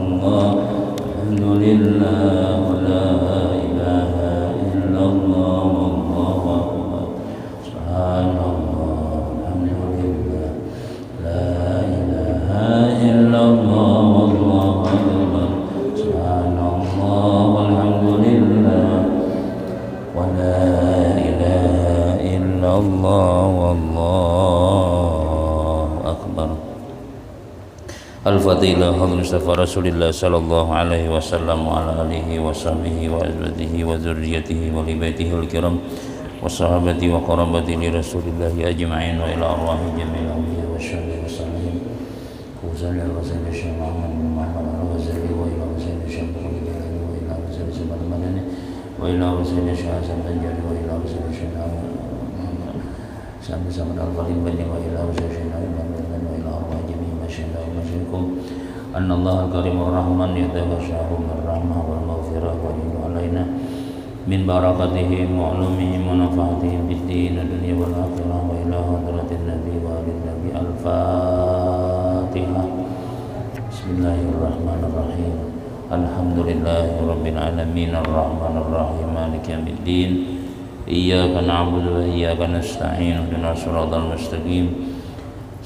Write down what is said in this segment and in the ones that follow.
illallah, alhamdulillah, wa la ilaha illallah, wallahu akbar, subhanallah, alhamdulillah, la ilaha illallah, wallahu akbar, subhanallah, walhamdulillah, wa la ilaha illallah, wallahu akbar. Al-Fadilah Hadrat Mustafa Rasulullah sallallahu alaihi wasallam wa ala alihi wa sahbihi wa azwajihi wa dzurriyyatihi wa li baitihi al-kiram wa sahabati wa qarabati li Rasulillah ajma'in wa ila arwahi jami'il anbiya wa syuhada wa salihin wa sallallahu alaihi wa sallam Muhammad bin Muhammad al-Ghazali wa ila Husain Syekh Muhammad wa ila Husain Syekh Madani wa ila Husain Syekh Hasan Tanjari wa ila Husain Syekh Muhammad sama-sama al-Falim bani wa ila Husain Syekh Muhammad wa ila arwahi jami'il masyaikum anna Allah al-Karim ar-Rahman yataghashahu ar-rahmah wal maghfirah wa yudhu alaina min barakatihim wa ulumihim wa nafahatihim bid-din dunya wal akhirah wa ila hadratin nabi wa alin nabi. Al-Fatihah. Bismillahirrahmanirrahim. Alhamdulillahi rabbil alamin ar-rahmanir rahim maliki yaumiddin. Iyyaka na'budu wa iyyaka nasta'in ihdinas siratal mustaqim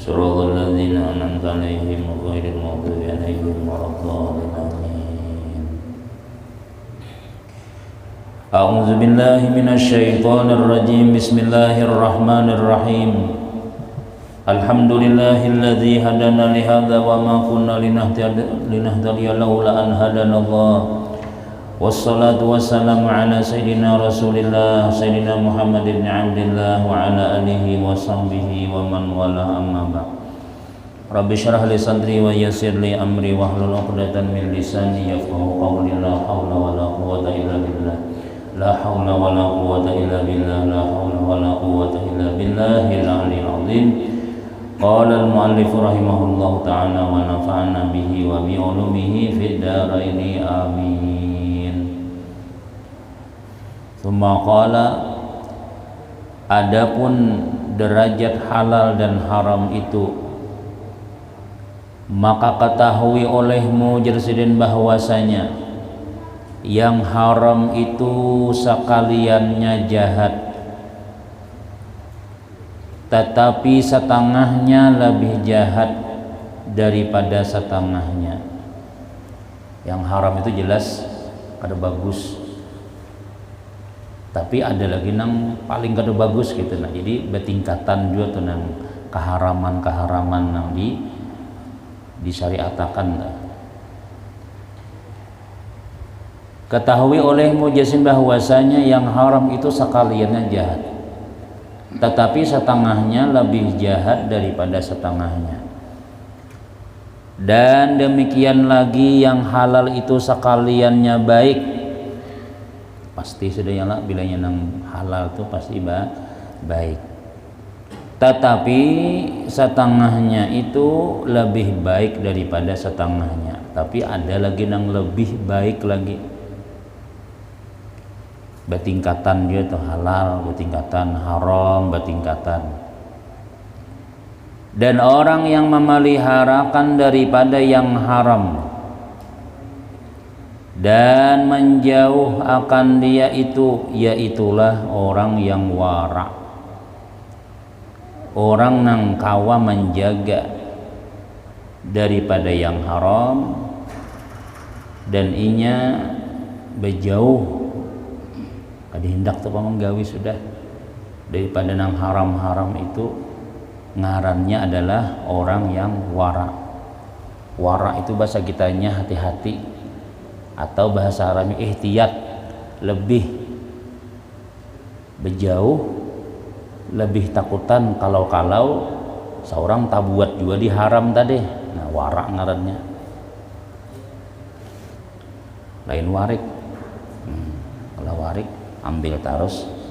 صراط الذين أنعمت عليهم غير المغضوب عليهم ولا الضالين آمين. أعوذ بالله من الشيطان الرجيم. بسم الله الرحمن الرحيم. الحمد لله الذي هدانا لهذا وما كنا لنهتدي لولا أن هدانا الله والصلاة والسلام على سيدنا رسول الله سيدنا محمد بن عبد الله وعلى آله وصحبه ومن والاه أما بعد. رب اشرح لي صدري ويسر لي أمري واحلل عقدة من لساني يفقهوا قولي. لا حول ولا قوة إلا بالله لا حول ولا قوة إلا بالله لا حول ولا قوة إلا بالله العلي العظيم. قال المؤلف رحمه الله تعالى ونفعنا به وبعلومه في الدارين آمين. Tsumma qala, adapun derajat halal dan haram itu, maka ketahui olehmu jersidin bahwasanya yang haram itu sekaliannya jahat, tetapi setengahnya lebih jahat daripada setengahnya. Yang haram itu jelas kada bagus, tapi ada lagi nang paling kada bagus gitu. Nah, jadi bertingkatan juga tuh nang keharaman nang disyariatakan. Ketahui olehmu jasin bahwasanya yang haram itu sekaliannya jahat, tetapi setengahnya lebih jahat daripada setengahnya. Dan demikian lagi yang halal itu sekaliannya baik. Pasti sudah lah bilanya nang halal tuh pasti baik, tetapi setengahnya itu lebih baik daripada setengahnya. Tapi ada lagi nang lebih baik lagi, bertingkatan dia tuh halal, bertingkatan haram, bertingkatan. Dan orang yang memeliharakan daripada yang haram dan menjauh akan dia itu, yaitulah orang yang wara, orang nang kawa menjaga daripada yang haram dan inya berjauh kada hendak tu pamenggawi sudah daripada nang haram-haram itu. Ngarannya adalah orang yang wara. Wara itu bahasa kitanya hati-hati, atau bahasa Arabnya ihtiyat, lebih berjauh, lebih takutan kalau seorang tak buat juga di haram tadi. Nah, wara ngarannya, lain warik. Kalau warik ambil tarus.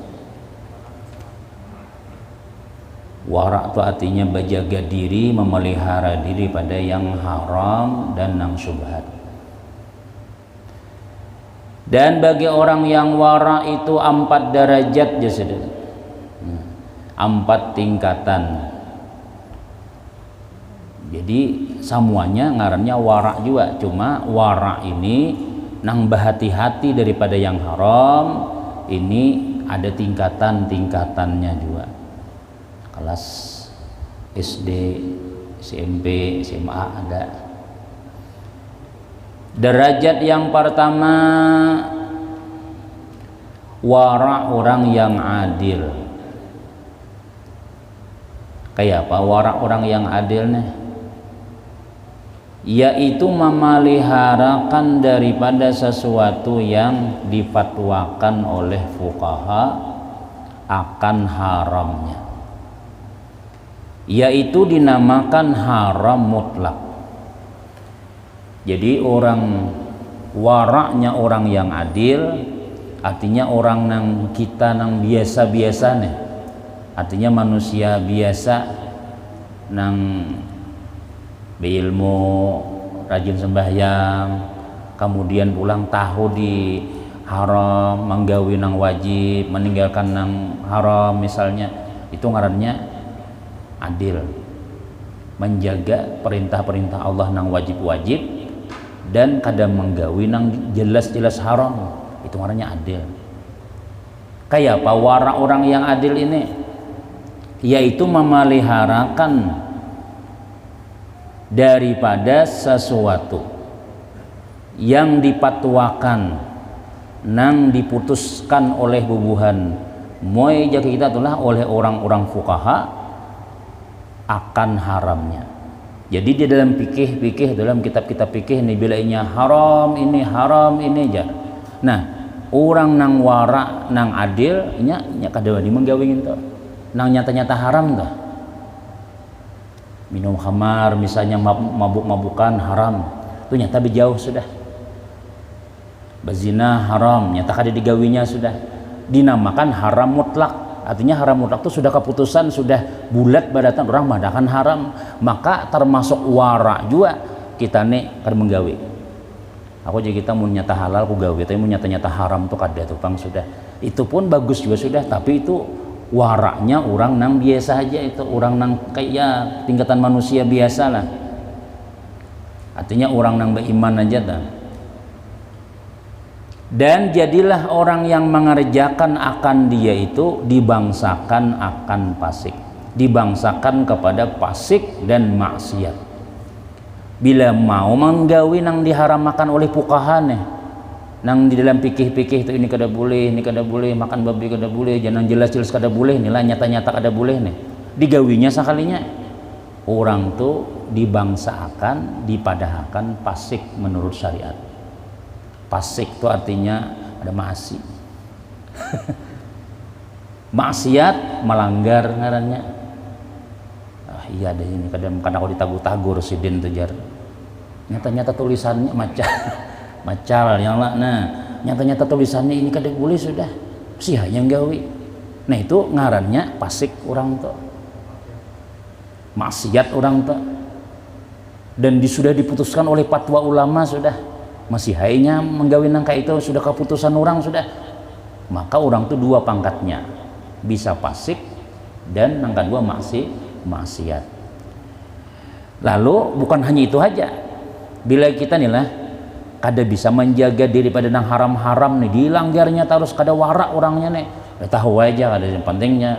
Wara itu artinya berjaga diri, memelihara diri pada yang haram dan nang syubhat. Dan bagi orang yang wara itu 4 derajat jasad, 4 tingkatan. Jadi semuanya ngarannya wara juga, cuma wara ini nang berhati-hati daripada yang haram ini ada tingkatan-tingkatannya juga. Kelas SD, SMP, SMA ada. Derajat yang pertama wara orang yang adil. Kayak apa wara orang yang adil nih? Yaitu memeliharakan daripada sesuatu yang difatwakan oleh fuqaha akan haramnya, yaitu dinamakan haram mutlak. Jadi orang waraknya orang yang adil artinya orang nang kita nang biasa-biasa nih, artinya manusia biasa nang berilmu, rajin sembahyang, kemudian pulang tahu di haram, menggawi nang wajib, meninggalkan nang haram misalnya, itu ngarannya adil, menjaga perintah-perintah Allah nang wajib-wajib dan kadang menggawi nang jelas-jelas haram, itu ngarannya adil. Kayak apa wara orang yang adil ini? Yaitu memeliharakan daripada sesuatu yang dipatwakan nang diputuskan oleh bubuhan moy jaka kita itulah oleh orang-orang fuqaha akan haramnya. Jadi di dalam fikih dalam kitab-kitab fikih ini bilainya haram ini aja. Nah, orang nang wara nang adil nya kadawani menggawingin tuh nang nyata-nyata haram tuh. Minum khamar misalnya, mabuk-mabukan haram, itu nyata jauh sudah. Bezina haram, nyata kada digawinya sudah. Dinamakan haram mutlak. Artinya haram mutlak itu sudah keputusan, sudah bulat badatan orang madakan haram. Maka termasuk wara juga kita nih kada menggawi. Aku jadi kita mau nyata halal ku gawi, tapi mau nyata-nyata haram tuh kada tuh bang sudah. Itu pun bagus juga sudah, tapi itu waraknya orang nang biasa aja, itu orang nang kayak tingkatan manusia biasa lah, artinya orang nang beriman aja dah. Dan jadilah orang yang mengerjakan akan dia itu dibangsakan akan fasik, dibangsakan kepada fasik dan maksiat. Bila mau menggawi nang diharamakan oleh fuqaha nih, nang di dalam pikih-pikih itu ini kada boleh, makan babi kada boleh, jangan jelas-jelas kada boleh, nilai nyata-nyata kada boleh nih. Digawinya sekalinya orang tuh dibangsakan, dipadahakan fasik menurut syariat. Fasik itu artinya ada maasi. Maksiat melanggar ngarannya. Ah iya ada ini kadang aku ditagur-tagur sidin tuh jar. Nyata-nyata tulisannya macal yang lah, nah nyata-nyata tulisannya ini kada boleh sudah sih yang gawi. Nah itu ngarannya fasik orang tuh, maksiat orang tuh, dan sudah diputuskan oleh fatwa ulama sudah, masih hanya menggawi nangka itu sudah keputusan orang sudah. Maka orang tuh dua pangkatnya, bisa fasik dan nangka dua maksiat. Lalu bukan hanya itu aja, bila kita nih lah kada bisa menjaga diri pada nang haram-haram nih, dilanggarnya terus kada warak orangnya nih, tahu aja kada yang pentingnya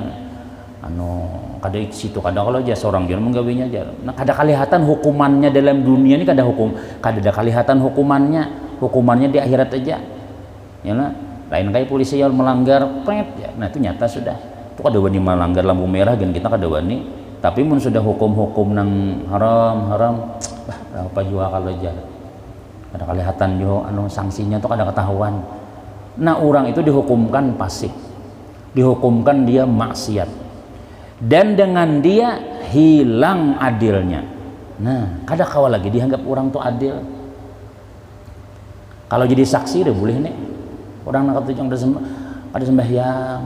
kada situ kada kalau aja seorang jangan menggawinya aja. Nah kada kelihatan hukumannya dalam dunia ini, kada ada kelihatan hukumannya di akhirat aja ya lah. Lain kayak polisi yang melanggar ya, nah itu nyata sudah itu kada wani melanggar lampu merah dan kita kada wani, tapi mun sudah hukum-hukum nang haram apa juga kalau aja ada kelihatan juga sanksinya tuh ada ketahuan. Nah orang itu dihukumkan fasik, dihukumkan dia maksiat, dan dengan dia hilang adilnya. Nah kada kawal lagi dianggap orang tuh adil. Kalau jadi saksi udah boleh nih orang nak tujuan ada sembahyang,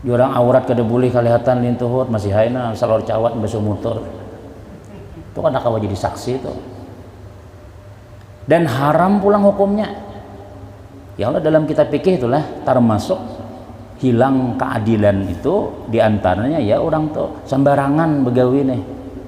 orang aurat kada boleh kelihatan lintuhut masih haina salor cawat basuh motor, itu kada kawal jadi saksi itu. Dan haram pulang hukumnya. Ya Allah dalam kitab fikih itulah termasuk hilang keadilan itu diantaranya ya orang tuh sembarangan begawi nih.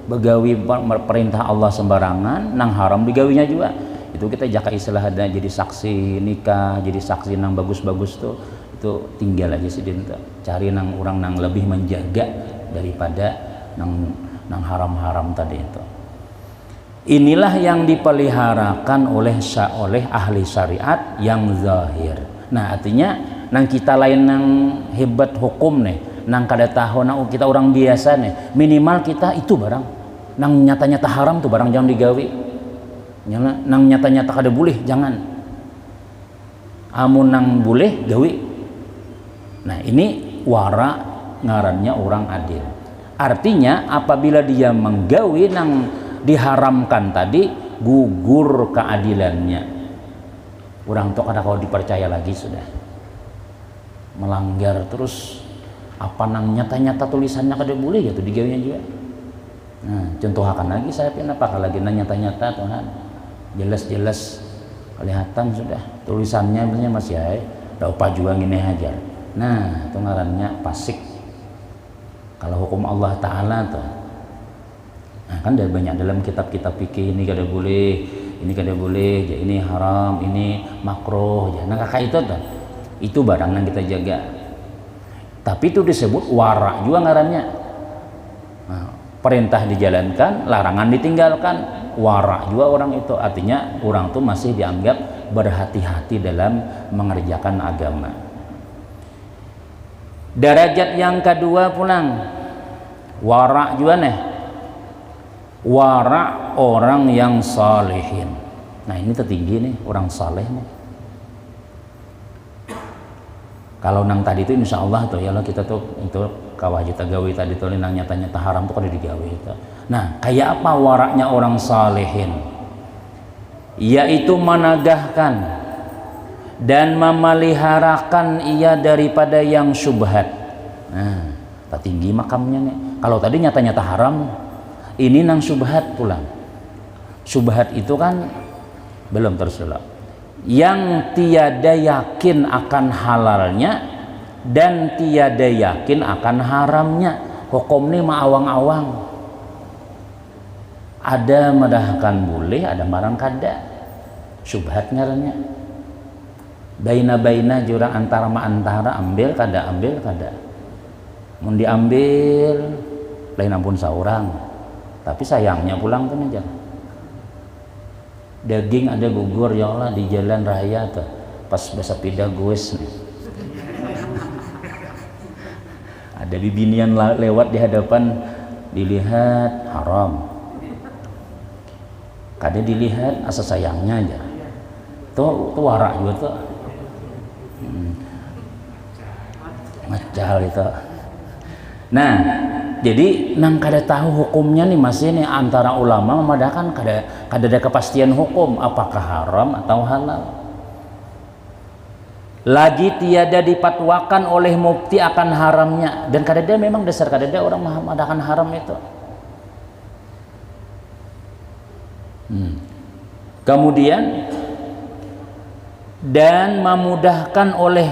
begawi perintah Allah sembarangan nang haram digawinya juga. Itu kita jaka istilah ada jadi saksi nikah, jadi saksi nang bagus-bagus tuh, itu tinggal aja sih dinta. Cari nang orang nang lebih menjaga daripada nang haram-haram tadi itu. Inilah yang dipeliharakan oleh ahli syariat yang zahir. Nah, artinya nang kita lain nang hebat hukum nih, nang kada tahu nang kita orang biasa nih, minimal kita itu barang nang nyata-nyata haram tuh barang jangan digawi. Nang nyata-nyata kada boleh jangan. Amun nang boleh gawi. Nah, ini wara ngarannya orang adil. Artinya apabila dia menggawi nang diharamkan tadi, gugur keadilannya. Orang tuh kada kau dipercaya lagi sudah. Melanggar terus apa nang nyata-nyata tulisannya kada boleh gitu digawinya juga. Nah, contoh akan lagi saya pin apa lagi nang nyata-nyata Tuhan. Jelas-jelas kelihatan sudah tulisannya sebenarnya masih ada apa juga gini aja. Nah, itu ngarannya fasik. Kalau hukum Allah Ta'ala tuh, nah kan dari banyak dalam kitab-kitab fikih ini kada boleh, ini kada boleh, ya ini haram, ini makruh, ya. Nah kakak itu tuh, itu barang yang kita jaga. Tapi itu disebut wara juga ngarannya. Nah, perintah dijalankan, larangan ditinggalkan, wara juga orang itu. Artinya orang tuh masih dianggap berhati-hati dalam mengerjakan agama. Derajat yang kedua pulang wara juga nih, wara orang yang salihin. Nah ini tertinggi nih orang saleh nih. Kalau nang tadi itu insya Allah tuh ya kita tuh itu kawajib gawi tadi tuh nang nyata-nyata haram tuh kada digawi itu. Nah kayak apa waraknya orang salihin? Yaitu menagahkan dan memeliharakan ia daripada yang syubhat. Nah, tertinggi makamnya nih. Kalau tadi nyata-nyata haram, ini nang syubhat pulang. Syubhat itu kan belum terselak. Yang tiada yakin akan halalnya dan tiada yakin akan haramnya. Hukum ini mah awang-awang. Ada medahkan boleh, ada barang kada. Syubhat ngarannya. Baina jurang antara ambil kada mun diambil lain ampun seorang, tapi sayangnya pulang tuh aja daging ada gugur ya Allah di jalan raya tuh pas bersepeda goes ada bibinian lewat di hadapan dilihat haram kada dilihat asa sayangnya aja tuh warak juga tuh macal itu. Nah, jadi nang kada tahu hukumnya nih masih nih antara ulama memadakan kada ada kepastian hukum apakah haram atau halal. Lagi tiada dipatwakan oleh mufti akan haramnya dan kada ada memang dasar kada ada orang memadakan haram itu. Kemudian dan memudahkan oleh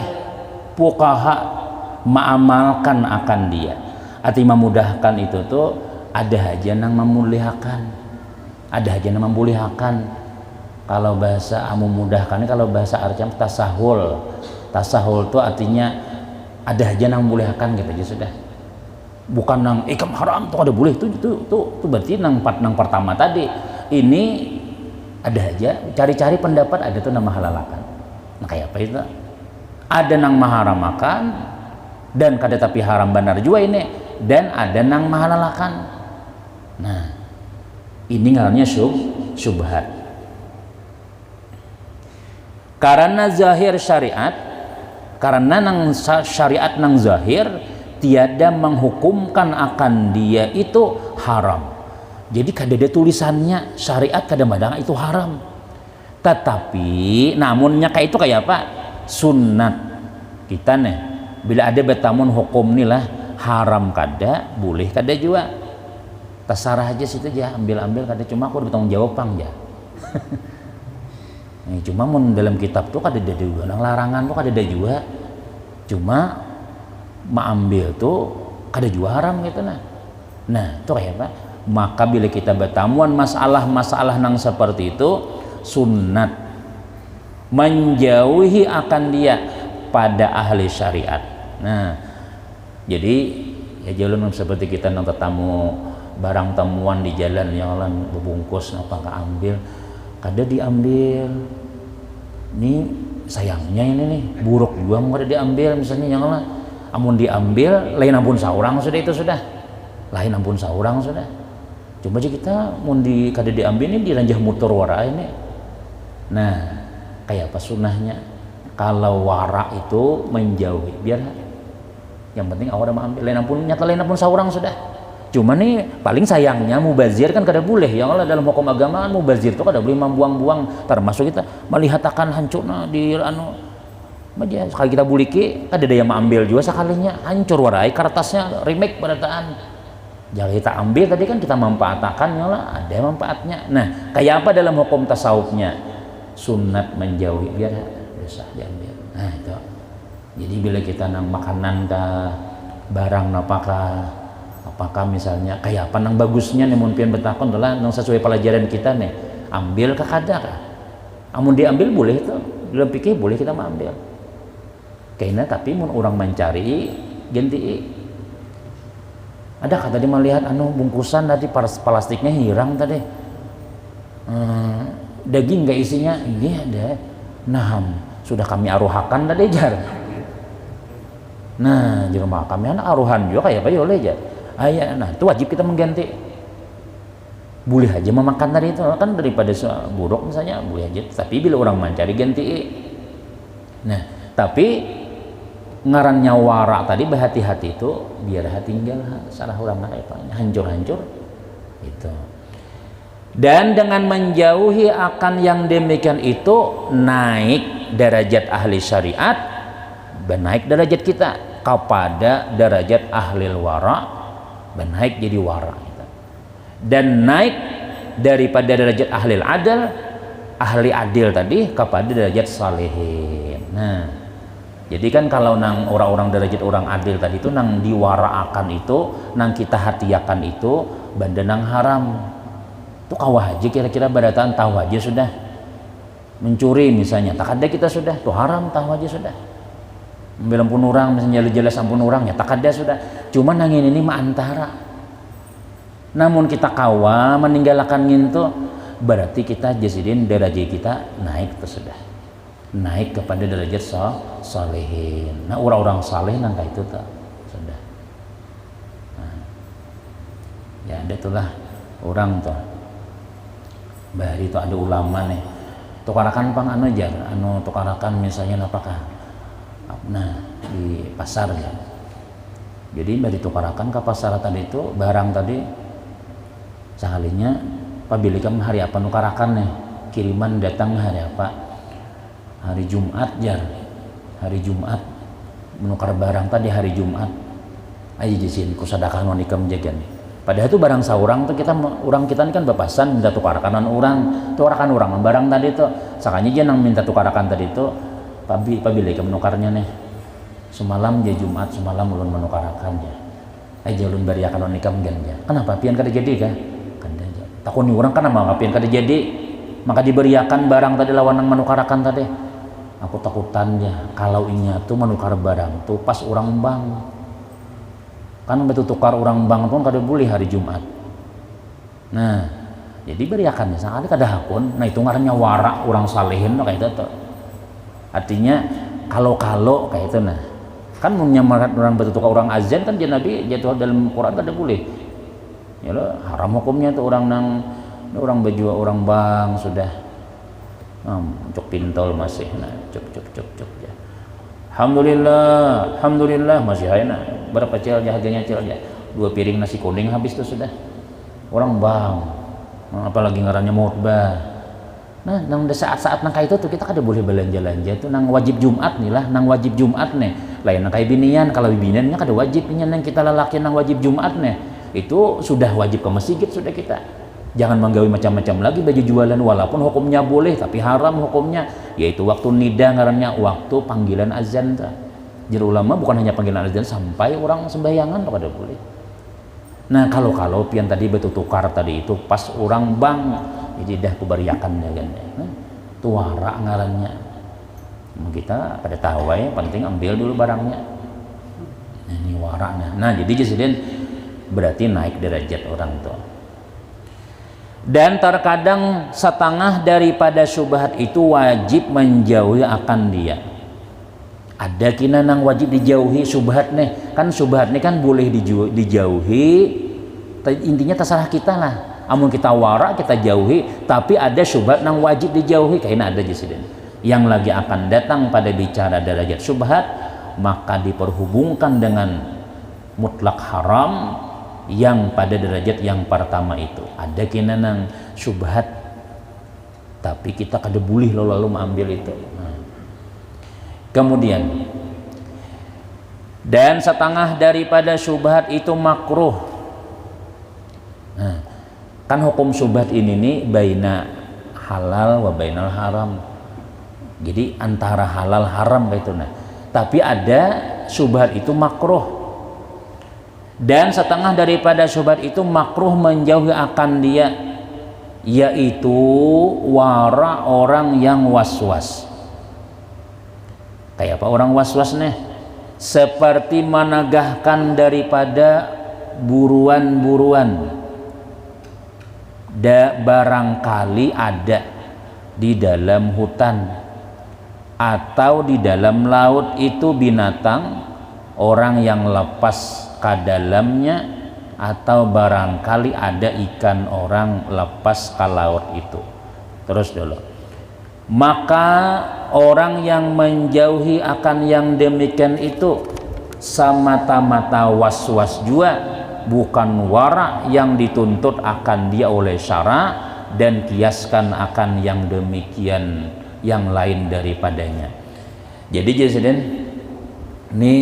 fuqaha mengamalkan akan dia. Arti memudahkan itu tuh ada aja yang memuliakan, ada aja yang membolehkan. Kalau bahasa memudahkan, kalau bahasa Arab tasahul. Tasahul itu artinya ada aja yang membolehkan gitu aja sudah. Bukan nang ikam haram tuh ada boleh tuh berarti nang pertama tadi. Ini ada aja cari-cari pendapat ada tuh nama halalakan. Nah kayak apa itu? Ada nang maharamakan dan kada tapi haram benar juga ini dan ada nang mahalalakan. Nah ini ngarannya syubhat karena zahir syariat, karena nang syariat nang zahir tiada menghukumkan akan dia itu haram. Jadi kada ada tulisannya syariat kadang-kadang itu haram, tetapi namunnya kayak itu kayak apa sunnat kita nih. Bila ada betamun hukum nih lah haram kada, boleh kada juga. Terserah aja situ aja, ambil kada cuma aku bertanggung jawab pang ya. Cuma mun dalam kitab tuh kada ada juga, nang larangan tuh kada ada juga. Cuma ambil tuh kada juga haram gitu nah. Nah, itu kayak apa? Maka bila kita bertamuan masalah-masalah nang seperti itu, sunnat menjauhi akan dia pada ahli syariat. Nah, jadi ya jalan seperti kita nang tetamu barang temuan di jalan yang lain bebungkus apa ambil, kada diambil. Ini sayangnya ini nih buruk juga mau kada diambil misalnya yang lain. Amun diambil lain ampun saurang sudah itu sudah. Lain ampun saurang sudah. Coba aja kita mun di kada diambil ini diranjah mutur wara ini. Nah, kayak apa sunahnya? Kalau wara itu menjauhi biar yang penting awak ada ambil lain ampun saurang sudah. Cuma nih paling sayangnya mubazir kan kada boleh ya Allah dalam hukum agama kan mubazir itu kada boleh membuang-buang termasuk kita melihat akan hancurna di anu media sekali kita buliki kada ada yang mengambil juga sekalinya hancur warai kertasnya remake berataan jangan kita ambil tadi kan kita manfaatkan ya Allah ada manfaatnya. Nah kayak apa dalam hukum tasawufnya sunat menjauhi biar bisa diambil. Nah itu jadi bila kita nang makanan kah barang apakah misalnya kayak apa nang bagusnya nih mun pian betakon adalah nang sesuai pelajaran kita nih ambil ke kada kah amun diambil boleh itu dalam pikir boleh kita mengambil kayaknya tapi mun orang mencari ganti ada kata tadi melihat anu bungkusan tadi plastiknya hilang tadi daging gak isinya ini ada naham sudah kami aruhakan tadi jar nah di rumah kami anak aruhan juga kayak apa ya oleh jar ayah, nah itu wajib kita mengganti boleh aja memakan tadi itu kan daripada buruk misalnya boleh aja tapi bila orang mencari ganti nah tapi ngarannya wara tadi berhati-hati itu biar hati tinggal salah orang hancur-hancur itu dan dengan menjauhi akan yang demikian itu naik derajat ahli syariat naik derajat kita kepada derajat ahli wara naik jadi wara gitu. Dan naik daripada derajat ahli adil tadi kepada derajat salihin. Nah jadi kan kalau nang orang-orang derajat orang adil tadi itu nang diwaraakan itu nang kita hatiakan itu benda nang haram itu kawah aja kira-kira badataan tahu aja sudah mencuri misalnya tak ada kita sudah tuh haram tahu aja sudah ambil ampun orang misalnya jelas ampun orang ya tak ada sudah cuma nangin ini mah antara namun kita kawa meninggalkan itu berarti kita jasidin derajat kita naik itu sudah naik kepada derajat salihin. Nah orang-orang saleh nangka itu tak sudah nah, ya ada itulah orang tuh bahari itu ada ulama nih tukarakan pang anu jar anu tukarakan misalnya apakah nah di pasar ya jadi dari tukarakan ke pasar tadi itu barang tadi sekalinya apabila kamu hari apa nukarakan nih kiriman datang hari apa hari Jumat jar hari Jumat menukar barang tadi hari Jumat aja jisin kusadakah nonikam jagan padahal itu barang saurang tuh orang kita ini kan bepasan minta tukarakanan tukarakan orang barang tadi itu sakanya dia nang minta tukarakan tadi itu apabila kamu menukarnya nih semalam dia Jumat semalam ulun menukarakannya aja ulun bariakan nikam ganja kenapa pian kada jadi kah kada aja takuni orang kan mah pian kada jadi maka diberiakan barang tadi lawan yang menukarakan tadi aku takutannya kalau inya tuh menukar barang tuh pas orang bang kan betul tukar orang bang pun kada boleh hari Jumat nah jadi beriakannya sekali kada hakun nah itu ngarannya wara orang salehin kayak itu tuh artinya kalau kayak itu nah kan menyamakan orang bertukar orang azan kan Nabi jatuh dalam Quran kan tidak boleh ya lo haram hukumnya tuh orang baju orang bang sudah cuk pintol masih nah cuk ya alhamdulillah masih hay nah berapa cel harganya cel ya 2 piring nasi kuning habis tuh sudah orang bang apalagi ngarannya mutbah. Nah, nang saat-saat nang itu tuh kita kada boleh belanja-belanja tuh nang wajib Jumat nih lah, nang wajib Jumat nih. Lain nang kayak binian, kalau biniannya kada wajibnya nang kita lelaki nang wajib Jumat nih. Itu sudah wajib ke masjid sudah kita. Jangan menggawi macam-macam lagi baju jualan walaupun hukumnya boleh tapi haram hukumnya yaitu waktu nida ngarannya waktu panggilan azan tuh. Jadi ulama bukan hanya panggilan azan sampai orang sembayangan tuh kada boleh. Nah kalau pian tadi betul tukar tadi itu pas orang bang jadi dah kubariakan ya kan, tuara ngarannya. Kita pada tahu ya penting ambil dulu barangnya. Nah, ini waranya. Nah jadi jasiden berarti naik derajat orang tuh. Dan terkadang setengah daripada syubhat itu wajib menjauhi akan dia. Ada kina nang wajib dijauhi syubhat nih, kan syubhat nih kan boleh dijauhi, intinya terserah kita lah. Amun kita wara kita jauhi, tapi ada syubhat nang wajib dijauhi, kayaknya ada jasiden. Yang lagi akan datang pada bicara derajat syubhat, maka diperhubungkan dengan mutlak haram yang pada derajat yang pertama itu. Ada kina nang syubhat tapi kita kada boleh lalu mengambil itu. Kemudian dan setengah daripada syubhat itu makruh. Nah, kan hukum syubhat ini nih baina halal wa bainal haram. Jadi antara halal haram gitu. Nah, tapi ada syubhat itu makruh. Dan setengah daripada syubhat itu makruh menjauhi akan dia, yaitu wara orang yang was-was. Kayak apa orang was-was nih? Seperti menegahkan daripada buruan-buruan. Barangkali ada di dalam hutan atau di dalam laut itu binatang, orang yang lepas ke dalamnya, atau barangkali ada ikan orang lepas ke laut itu. Terus dulu, maka orang yang menjauhi akan yang demikian itu semata-mata was-was juga, bukan wara yang dituntut akan dia oleh syara dan kiaskan akan yang demikian yang lain daripadanya. Jadi jasiden ini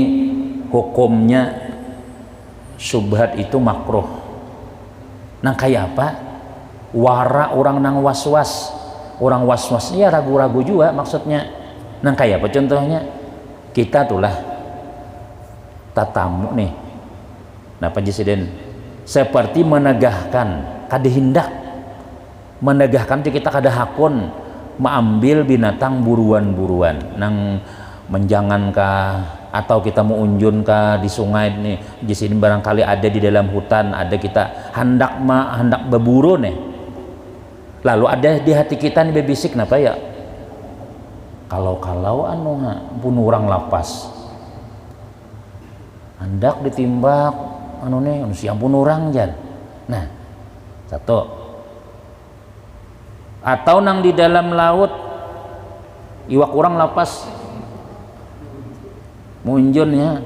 hukumnya syubhat itu makruh. Nah kayak apa? Wara orang nang was-was. Orang was-was ya ragu-ragu juga maksudnya. Nah kayak apa contohnya? Kita tulah tatamu nih. Nah Presiden seperti menegahkan kada hindak, menegahkan kita kada hakun mengambil binatang buruan-buruan nang menjangankah, atau kita mau unjun ke di sungai nih, di sini barangkali ada di dalam hutan, ada kita hendak berburu nih, lalu ada di hati kita nih bebisik kenapa ya, kalau anu pun orang lapas hendak ditimbak anu nih siang pun orang jan. Nah satu, atau nang di dalam laut iwak orang lapas munjunnya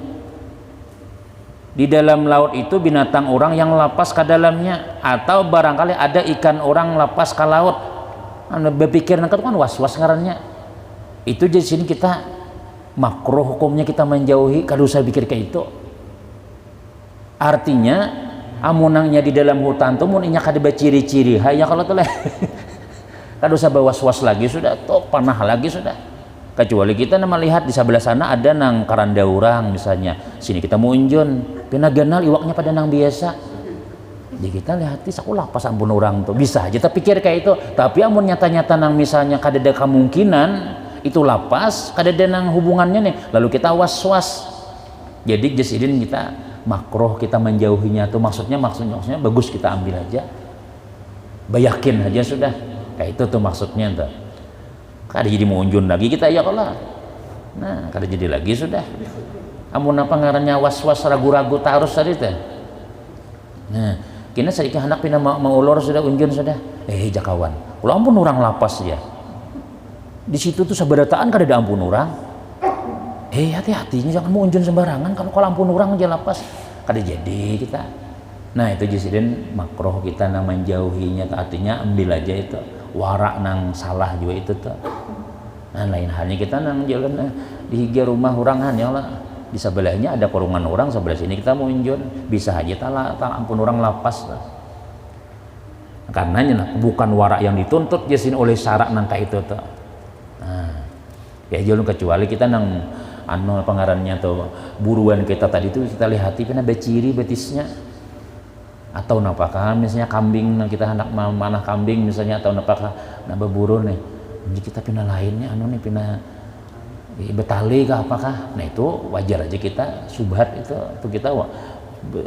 di dalam laut itu binatang orang yang lapas ke dalamnya, atau barangkali ada ikan orang lapas ke laut, anda berpikir itu kan was-was ngarannya itu. Di sini kita makruh hukumnya kita menjauhi, kalau saya pikir kayak itu artinya amunangnya di dalam hutan tuh mun inya kada ciri-ciri hanya kalau tuh kada usah was-was lagi sudah, tuh panah lagi sudah. Kecuali kita melihat di sebelah sana ada nang karanda urang misalnya, sini kita mau unjun pina ganal iwaknya pada nang biasa, jadi kita lihat aku lapas ampun orang tuh bisa aja kita pikir kayak itu. Tapi amun nyata-nyata nang misalnya kada ada kemungkinan itu lapas, kada ada nang hubungannya nih, lalu kita was-was. Jadi jasidin kita makruh kita menjauhinya tuh, maksudnya bagus kita ambil aja, bayakin aja sudah, kayak itu tuh maksudnya tuh. Kada jadi mau unjun lagi kita ya kalau, nah kada jadi lagi sudah. Amun apa ngarannya was-was ragu-ragu tarus tadi teh. Nah kini sedikit anak pina mau ulur sudah unjun sudah, jakawan ulah ampun orang lapas ya di situ tuh seberataan kada ada ampun orang. Hati-hatinya jangan mau unjun sembarangan, kalau ampun orang aja lapas kada jadi kita. Nah itu jasiden makruh kita nang menjauhinya, artinya ambil aja itu, warak nang salah juga itu tuh. Nah lain halnya kita nang jalan di hingga rumah orang hanya lah di sebelahnya ada kurungan orang, sebelah sini kita mau unjun, bisa aja tak ampun orang lapas lah. Karenanya bukan warak yang dituntut jasin oleh syarak nang kayak itu tuh. Nah ya jalan kecuali kita nang pengarannya tuh buruan kita tadi tuh kita lihati pernah beciri betisnya. atau napakah misalnya kambing kita hendak manah kambing misalnya atau napakah nak berburu nih jadi kita pindah lainnya anu nih pindah betali kah apakah nah itu wajar aja kita subhat itu kita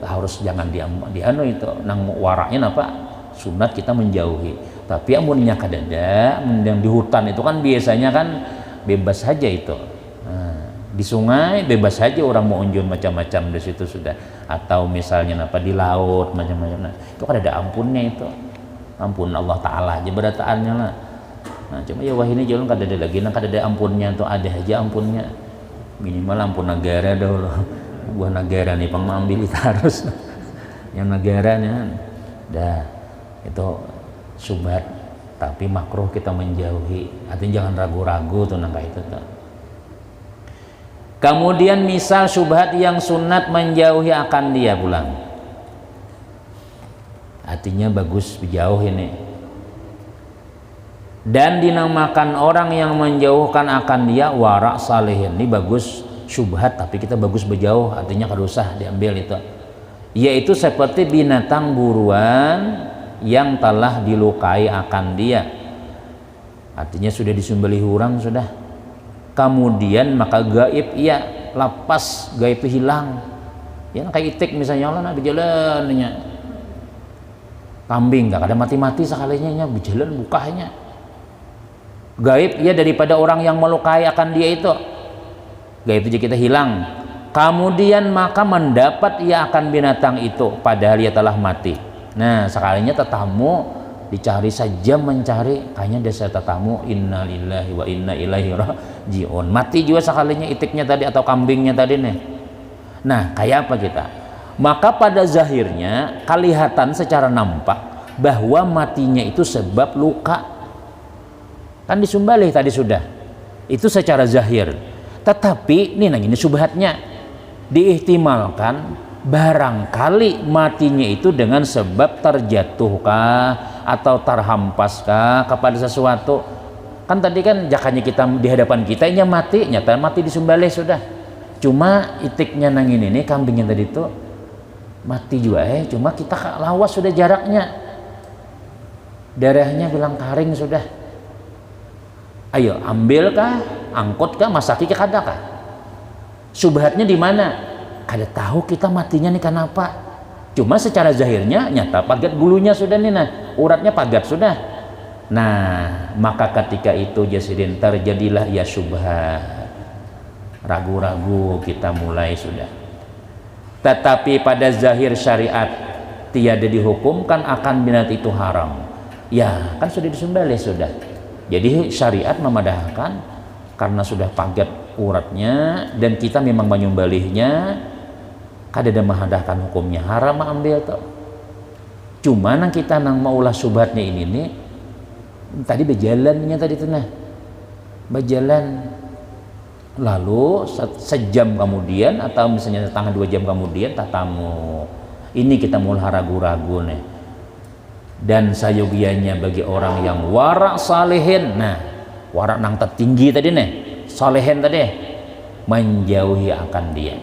harus jangan di anu itu nang waraknya apa sunat kita menjauhi tapi amunnya kadada yang di hutan itu kan biasanya kan bebas saja itu di sungai bebas saja orang mau unjun macam-macam di situ sudah atau misalnya apa di laut macam-macam nah itu kan ada ampunnya itu ampun Allah Ta'ala aja berataannya lah nah cuma ya wah ini jalan kada ada lagi nah kada ada ampunnya tuh ada aja ampunnya minimal ampun negara dulu buah negara nih pang ambil itu harus yang negaranya dah itu subhat tapi makruh kita menjauhi artinya jangan ragu-ragu tuh nangka itu tuh. Kemudian misal syubhat yang sunat menjauhi akan dia pulang artinya bagus berjauh ini dan dinamakan orang yang menjauhkan akan dia warak salihin ini bagus syubhat tapi kita bagus berjauh artinya kada usah diambil itu yaitu seperti binatang buruan yang telah dilukai akan dia artinya sudah disembelih orang sudah kemudian maka gaib ia lapas gaib hilang ya kayak itik misalnya Allah nak berjalannya kambing gak ada mati-mati sekalinya nya berjalan bukanya gaib ia daripada orang yang melukai akan dia itu gaib itu kita hilang kemudian maka mendapat ia akan binatang itu padahal ia telah mati nah sekalinya tetamu dicari saja mencari kayaknya desa tetamu innalillahi wa inna ilaihi rajiun mati juga sekalinya itiknya tadi atau kambingnya tadi nih nah kayak apa kita maka pada zahirnya kelihatan secara nampak bahwa matinya itu sebab luka kan disembelih tadi sudah itu secara zahir tetapi ini subhatnya diihtimalkan barangkali matinya itu dengan sebab terjatuhkah atau terhampaskah kepada sesuatu kan tadi kan jakanya kita di hadapan kita ini mati nyata mati disembelih sudah cuma itiknya nang ini kambingnya tadi itu mati juga cuma kita lawas sudah jaraknya darahnya bilang karing sudah ayo ambilkah angkutkah masaki kah kadakah subhatnya di mana kada tahu kita matinya nih kenapa cuma secara zahirnya nyata pagat bulunya sudah nih nah uratnya pagat sudah nah maka ketika itu jasidin terjadilah ya subhat ragu-ragu kita mulai sudah tetapi pada zahir syariat tiada dihukumkan akan binat itu haram ya kan sudah disembelih sudah jadi syariat memadahkan karena sudah pagat uratnya dan kita memang menyembelihnya kada ada menghadahkan hukumnya haram ambil tau cuma nang kita nang maulah subhatnya ini nih tadi berjalannya tadi tuh nah berjalan lalu sejam kemudian atau misalnya setengah 2 jam kemudian tatamu ini kita mulai ragu-ragu nih dan sayogianya bagi orang yang warak salihin nah warak nang tertinggi tadi nih salihin tadi menjauhi akan dia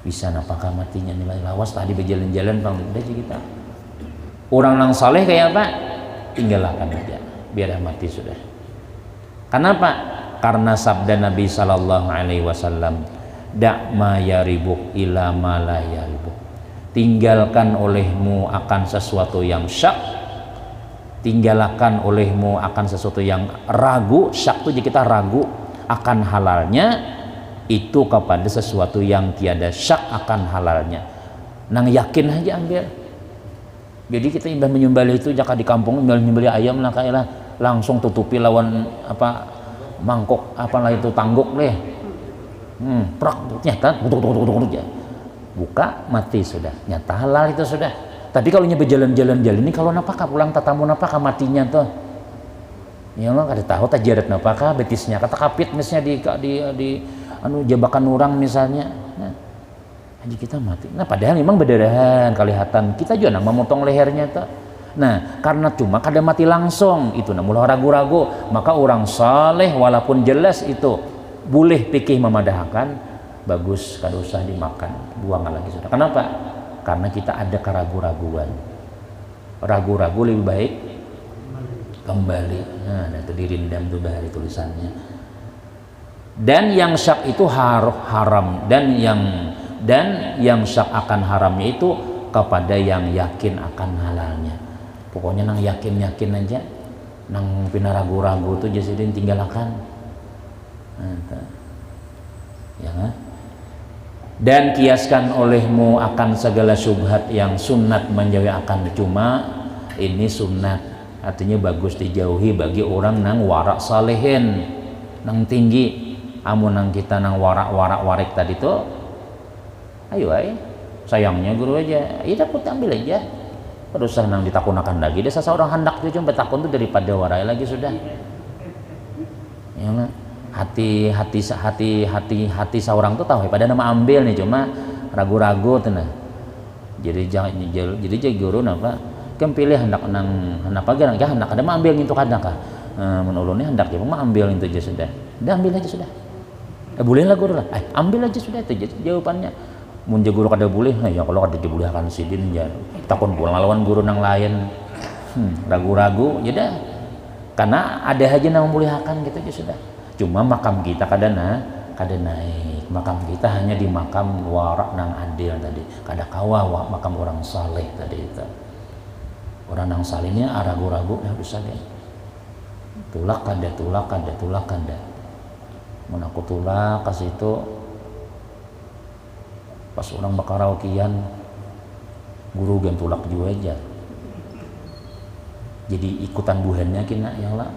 bisa apakah matinya nilai lawas tadi berjalan-jalan bang udah aja kita orang nang saleh kayak apa tinggalkan aja biar mati sudah kenapa karena sabda Nabi Sallallahu Alaihi Wasallam dak ma yaribuk ila ma la yaribuk tinggalkan olehmu akan sesuatu yang syak tinggalkan olehmu akan sesuatu yang ragu syak itu kita ragu akan halalnya itu kepada sesuatu yang tiada syak akan halalnya nang yakin aja ambil jadi kita ibadah menyembelih itu jika di kampung menyembelih ayam lah kayak langsung tutupi lawan apa mangkok apalah itu tangguk deh prak nyata buka mati sudah nyata halal itu sudah tapi kalau nya berjalan-jalan ini kalau napakah pulang tatamu napakah matinya tuh ya lo kada tahu tajarat napakah betisnya kata kapit misalnya di anu jebakan orang misalnya nah aja kita mati nah padahal memang berdarahan kelihatan kita juga nang memotong lehernya tuh nah karena cuma kada mati langsung itu namun ragu-ragu maka orang saleh walaupun jelas itu boleh pikir memadahkan bagus kada usah dimakan buang lagi sudah kenapa Karena kita ada keraguan-raguan. Ragu-ragu lebih baik kembali. Nah, itu dirindam tuh dari tulisannya. Dan yang syak itu haram, dan yang syak akan haramnya itu kepada yang yakin akan halalnya. Pokoknya nang yakin aja, nang pina ragu-ragu tuh jadi tinggalkan. Nah, ya kan? Dan kiaskan olehmu akan segala syubhat yang sunat menjauhi akan. Cuma ini sunat, artinya bagus dijauhi bagi orang nang warak salehin, nang tinggi. Amun nang kita nang warak tadi tuh, ayo sayangnya guru aja, ya dapat ambil aja. Terus nang ditakunakan lagi, dia seseorang hendak tuh cuma takun tuh daripada warai lagi sudah. Ya kan? Hati seorang tuh tahu pada nama ambil nih, cuma ragu-ragu tuh nah. Jadi guru napa kan pilih hendak apa ya hendak ada mah ambil untuk hendak kah menulunnya hendak ya mah ambil itu aja sudah. Udah ambil aja sudah. Boleh lah guru lah. Ambil aja sudah itu jawabannya. Mun guru kada boleh, ya kalau kada boleh akan sidin ya takun pulang lawan guru nang lain. Ragu-ragu ya dah. Karena ada aja nang boleh akan gitu aja sudah. Cuma makam kita kada naik. Makam kita hanya di makam warak nang adil tadi. Kada kawa makam orang saleh tadi itu. Orang nang salehnya ragu-ragu ya bisa deh. Tulak kada. Mun aku tulak ke situ pas orang bakaraukian guru gen tulak juga aja. Jadi ikutan buhannya kina ya Allah.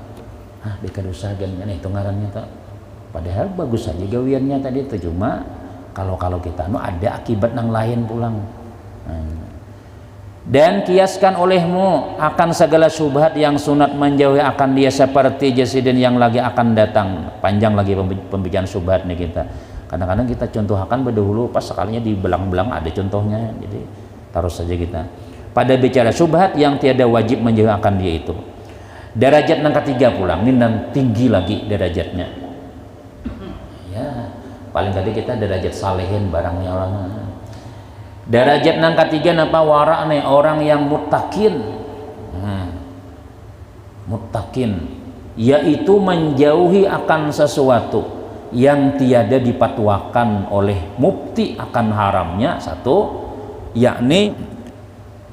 Dekadosa gan itu ngarannya tak. Padahal bagus saja gawiannya tadi itu, cuma kalau kita ada akibat nang lain pulang. Dan kiaskan olehmu akan segala syubhat yang sunat menjauhi akan dia seperti jasidin yang lagi akan datang. Panjang lagi pembicaraan syubhat nih kita. Kadang-kadang kita contohkan berdahulu pas sekalinya di belang-belang ada contohnya. Jadi taruh saja kita. Pada bicara syubhat yang tiada wajib menjauhi akan dia itu. Derajat yang ketiga pulang, ini dan tinggi lagi derajatnya. Ya, paling tadi kita derajat salehin barangnya orang. Derajat yang ketiga napa warak nih orang yang muttaqin. Muttaqin yaitu menjauhi akan sesuatu yang tiada dipatwakan oleh mufti akan haramnya satu, yakni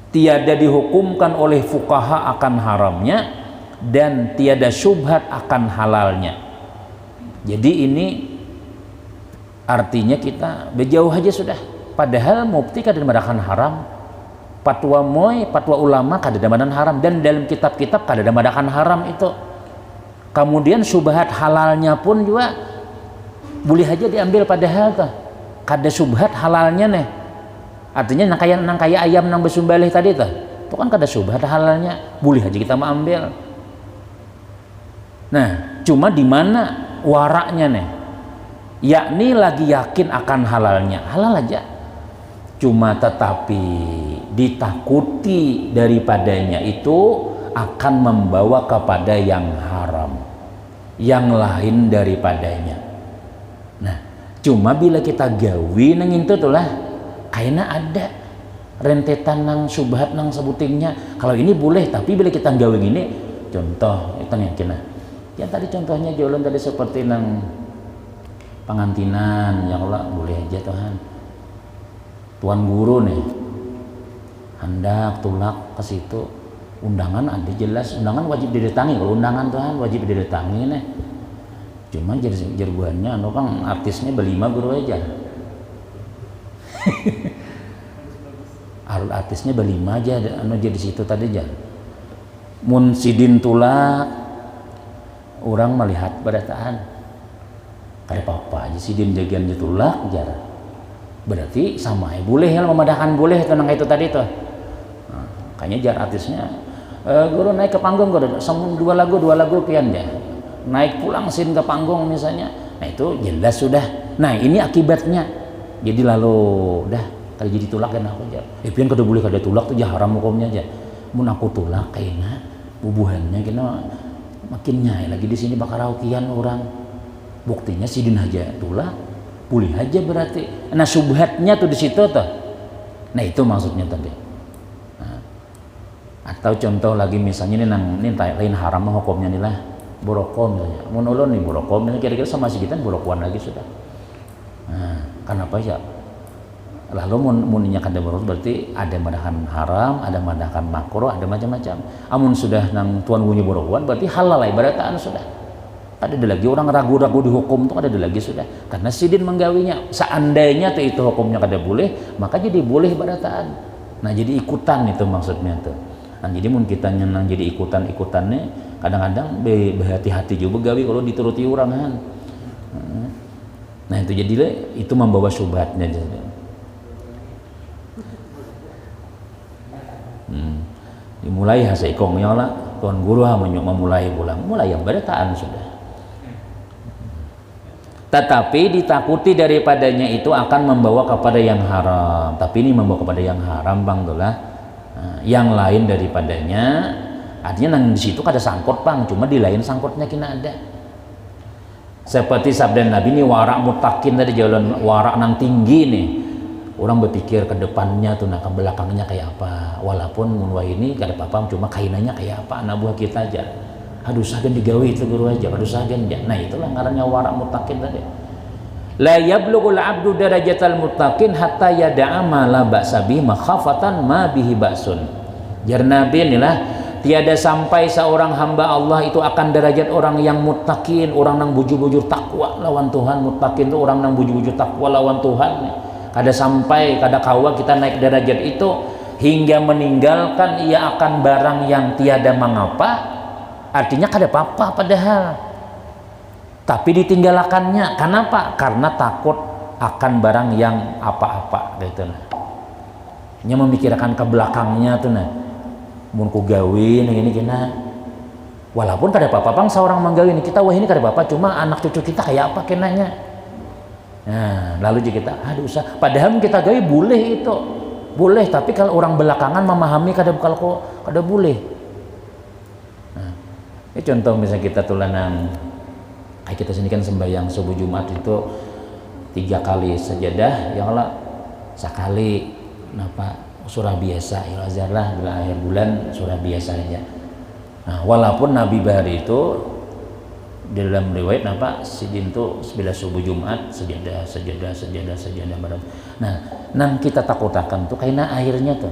tiada dihukumkan oleh fuqaha akan haramnya, dan tiada syubhat akan halalnya. Jadi ini artinya kita berjauh aja sudah. Padahal mufti kada mengatakan haram, fatwa ulama kada mengatakan haram, dan dalam kitab-kitab kada mengatakan haram itu. Kemudian syubhat halalnya pun juga boleh aja diambil, padahal tuh kada syubhat halalnya nih. Artinya nang kaya ayam nang besumbalih tadi tuh, itu kan kada syubhat halalnya, boleh aja kita mau ambil. Nah, cuma di mana waraknya nih? Yakni lagi yakin akan halalnya, halal aja. Cuma tetapi ditakuti daripadanya itu akan membawa kepada yang haram, yang lain daripadanya. Nah, cuma bila kita gawi nang itu tuh lah, kayaknya ada rentetan nang syubhat nang sebutingnya. Kalau ini boleh, tapi bila kita gawi ini, contoh itu nih kena. Ya tadi contohnya jualan tadi seperti nang pengantinan, ya Allah boleh aja Tuhan. Tuan guru nih hendak tulak ke situ, undangan ada jelas, undangan wajib didatangi. Kalau undangan Tuhan wajib didatangi nih. Cuma jerbuannya kan artisnya berlima guru aja. Artisnya berlima aja jadi situ tadi aja. Mun sidin tulak orang melihat berataan kada apa-apa aja sidin jagian tulak jar. Berarti sama ya boleh ya memadahkan boleh tenang itu tadi tuh. Nah, kayaknya jar artisnya guru naik ke panggung guru dua lagu pian ya. Naik pulang sin ke panggung misalnya. Nah itu jelas sudah. Nah ini akibatnya. Jadi lalu dah kalau jadi tulak kan aku jar. Pian kada boleh kada tulak tuh haram hukumnya aja. Mun aku tulak kayaknya bubuhannya kena makin nyai lagi di sini bakaraukian orang. Buktinya sidin aja tulak boleh aja berarti. Nah subhatnya tuh di situ tuh. Nah itu maksudnya tadi. Nah, atau contoh lagi misalnya ini lain haram hukumnya nih lah boroko misalnya, mun ulun nih boroko misalnya kira-kira sama segitan borokoan lagi sudah. Nah, kenapa ya? Lalu muninya kada borok berarti ada madakan haram, ada madakan makruh, ada macam-macam. Amun sudah nang tuan bunyi borokoan berarti halal ibarataan sudah. Ada lagi orang ragu-ragu di hukum tuh ada lagi sudah. Karena sidin menggawinya. Seandainya tuh itu hukumnya kada boleh, maka jadi boleh ibarataan. Nah, jadi ikutan itu maksudnya tuh. Nah, jadi mun kita nyenang jadi ikutan-ikutannya, kadang-kadang berhati-hati juga gawi kalau dituruti orang kan. Nah, itu jadilah itu membawa syubhatnya jadi. Dimulai hasikongnya lah tuan guru memulai pulang mulai yang berataan sudah, tetapi ditakuti daripadanya itu akan membawa kepada yang haram. Tapi ini membawa kepada yang haram bang tulah. Yang lain daripadanya artinya nang di situ kada sangkut bang, cuma di lain sangkutnya kena ada seperti sabda Nabi ini warak mutakin tadi jalan warak nang tinggi nih. Orang berpikir ke depannya tuh, nah ke belakangnya kayak apa. Walaupun munwah ini gak ada apa-apa, cuma kainannya kayak apa. Anak buah kita aja. Aduh sagan digawi itu guru aja. Aduh sagan ya. Nah itulah ngarannya warak mutakin tadi. La yablughul abdu darajatal mutakin hatta yada'a ma la ba'sa bihi makhafatan ma bihi ba'sun. Jar Nabi inilah tiada sampai seorang hamba Allah itu akan derajat orang yang mutakin, orang nang bujur-bujur takwa lawan Tuhan. Mutakin itu orang nang bujur-bujur takwa lawan Tuhan. Kada sampai kada kawa kita naik derajat itu hingga meninggalkan ia akan barang yang tiada mengapa, artinya kada apa-apa padahal, tapi ditinggalkannya. Kenapa? Karena takut akan barang yang apa-apa gitu nah. Nya memikirkan ke belakangnya tuh nah, mun ku gawin ini kena, walaupun kada apa-apa bang seorang menggawin kita, wah ini kada apa-apa, cuma anak cucu kita kayak apa kenanya. Nah, lalu juga kita aduh usah, padahal kita gawe boleh itu boleh, tapi kalau orang belakangan memahami kada boleh. Nah, ini contoh misalnya kita tulanang kayak kita sini kan sembahyang subuh Jumat itu 3 kali sajadah ya Allah, sekali napa surah biasa ya azhar lah bila akhir bulan surah biasa aja. Nah, walaupun Nabi bahari itu di dalam riwayat napa sidin tuh bila subuh Jumat sejadah barang. Nah, nang kita takutakan tuh karena akhirnya tuh